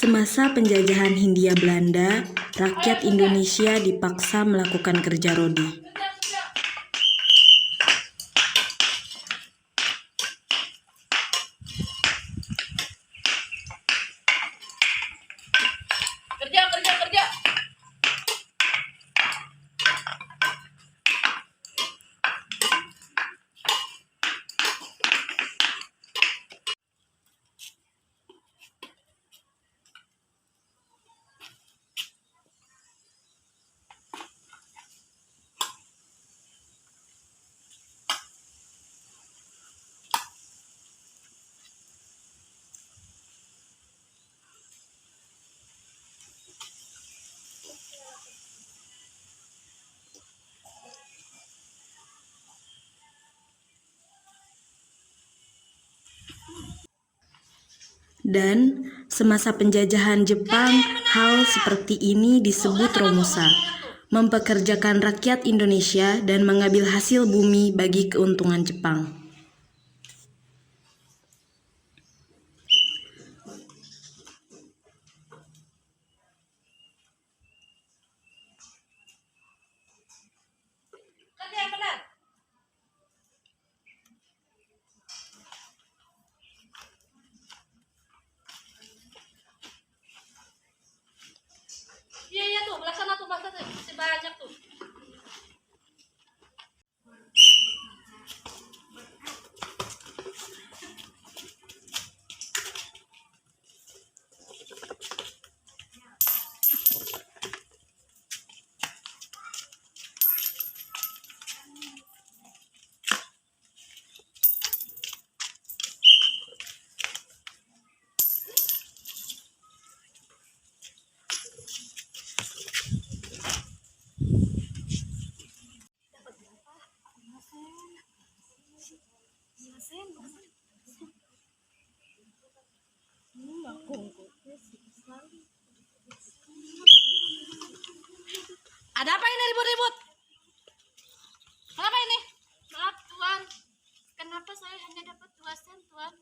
Semasa penjajahan Hindia Belanda, rakyat Indonesia dipaksa melakukan kerja rodi. Kerja. Dan semasa penjajahan Jepang, hal seperti ini disebut romusa, mempekerjakan rakyat Indonesia dan mengambil hasil bumi bagi keuntungan Jepang. Kerja yang benar. Iya tuh, melaksana tuh masih banyak tuh. Ada apa ini ribut-ribut? Kenapa ini? Maaf Tuan, kenapa saya hanya dapat 2 sen Tuan?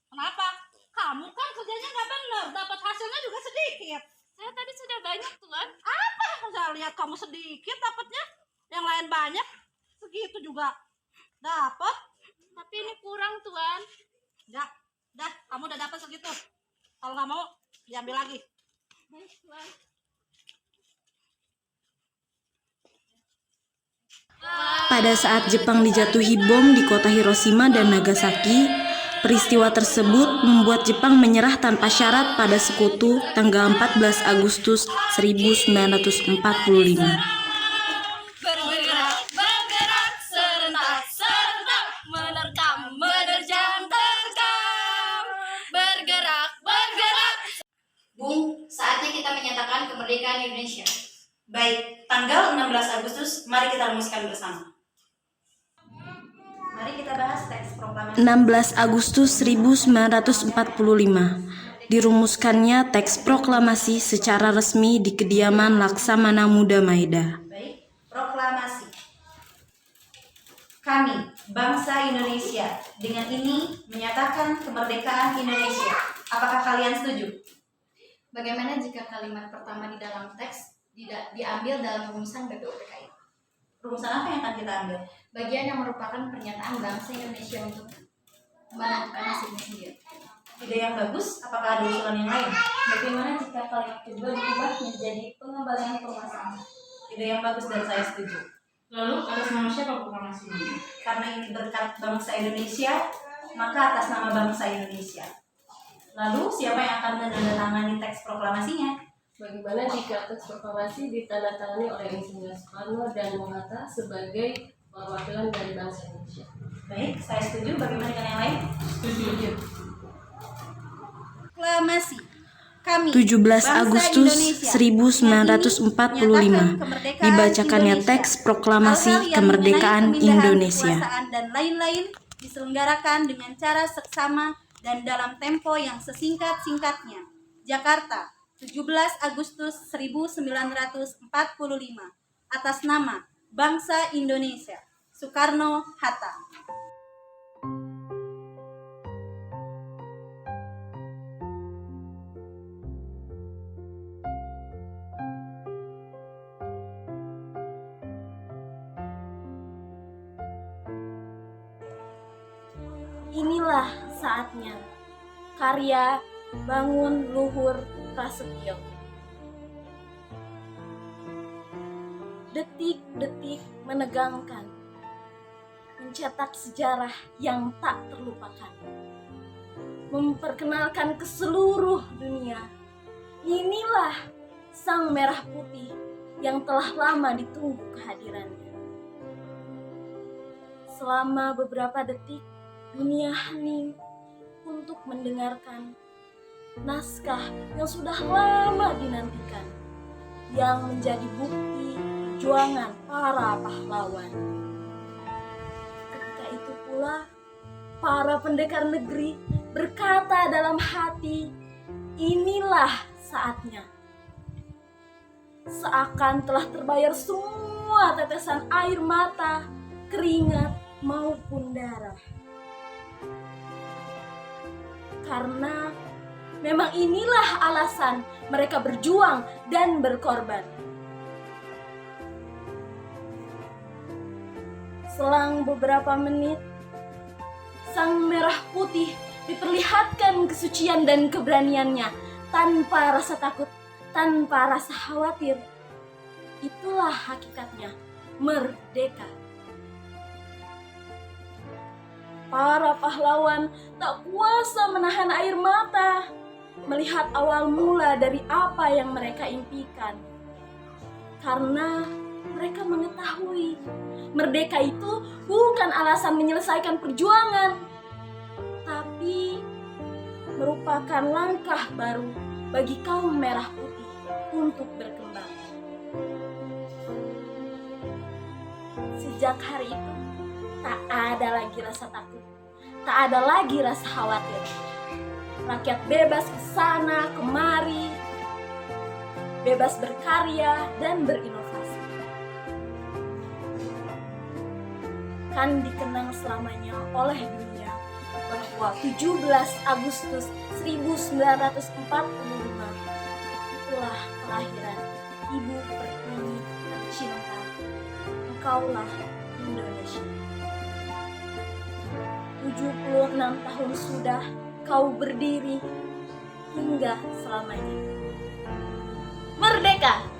Kenapa? Kamu kan kerjanya nggak benar, dapat hasilnya juga sedikit. Saya tadi sudah banyak Tuan. Apa? Saya lihat kamu sedikit dapatnya, yang lain banyak, segitu juga dapat. Tapi ini kurang Tuan. Dah, kamu udah dapat segitu. Kalau nggak mau, diambil lagi. Baik Tuan. Pada saat Jepang dijatuhi bom di kota Hiroshima dan Nagasaki, peristiwa tersebut membuat Jepang menyerah tanpa syarat pada Sekutu tanggal 14 Agustus 1945. Bergerak, serentak, menerjang. Bergerak. Bung, saatnya kita menyatakan kemerdekaan Indonesia. Baik, tanggal 16 Agustus, mari kita rumuskan bersama. Mari kita bahas teks proklamasi. 16 Agustus 1945, dirumuskannya teks proklamasi secara resmi di kediaman Laksamana Muda Maeda. Baik, proklamasi. Kami, bangsa Indonesia, dengan ini menyatakan kemerdekaan Indonesia. Apakah kalian setuju? Bagaimana jika kalimat pertama di dalam teks diambil dalam rumusan BPUPKI? Rumusan apa yang akan kita ambil? Bagian yang merupakan pernyataan bangsa Indonesia untuk menentukan nasibnya sendiri. Ide yang bagus, apakah ada usulan yang lain? Bagaimana jika kalimat kedua diubah menjadi pengembalian permasalahan? Ide yang bagus dan saya setuju. Lalu atas nama siapa proklamasi ini? Karena ini berkat bangsa Indonesia, maka atas nama bangsa Indonesia. Lalu, siapa yang akan menandatangani teks proklamasinya? Bagaimana jika teks proklamasi ditandatangani oleh Insinyur Soekarno dan Bung Hatta sebagai perwakilan dari bangsa Indonesia? Baik, saya setuju. Bagaimana dengan yang lain? Setuju. Proklamasi. Kami, 17 bangsa Agustus Indonesia, 1945 dibacakannya teks proklamasi hal-hal yang kemerdekaan mengenai pemindahan Indonesia. kekuasaan dan lain-lain diselenggarakan dengan cara seksama dan dalam tempo yang sesingkat-singkatnya. Jakarta, 17 Agustus 1945. Atas nama bangsa Indonesia. Soekarno-Hatta. Inilah saatnya. Karya Bangun Luhur Prasetyo. Detik-detik menegangkan, mencetak sejarah yang tak terlupakan, memperkenalkan ke seluruh dunia. Inilah Sang Merah Putih yang telah lama ditunggu kehadirannya. Selama beberapa detik, dunia hening untuk mendengarkan naskah yang sudah lama dinantikan, yang menjadi bukti perjuangan para pahlawan. Ketika itu pula, para pendekar negeri berkata dalam hati, inilah saatnya. Seakan telah terbayar semua tetesan air mata, keringat, maupun darah. Karena memang inilah alasan mereka berjuang dan berkorban. Selang beberapa menit, Sang Merah Putih diperlihatkan kesucian dan keberaniannya tanpa rasa takut, tanpa rasa khawatir. Itulah hakikatnya merdeka. Para pahlawan tak kuasa menahan air mata melihat awal mula dari apa yang mereka impikan. Karena mereka mengetahui merdeka itu bukan alasan menyelesaikan perjuangan, tapi merupakan langkah baru bagi kaum merah putih untuk berkembang. Sejak hari itu, tak ada lagi rasa takut, tak ada lagi rasa khawatir. Rakyat bebas ke sana kemari, bebas berkarya dan berinovasi. Kan dikenang selamanya oleh dunia bahwa 17 Agustus 1945 itulah kelahiran Ibu Pertiwi tercinta. Engkaulah Indonesia. 76 tahun sudah kau berdiri hingga selamanya. Merdeka!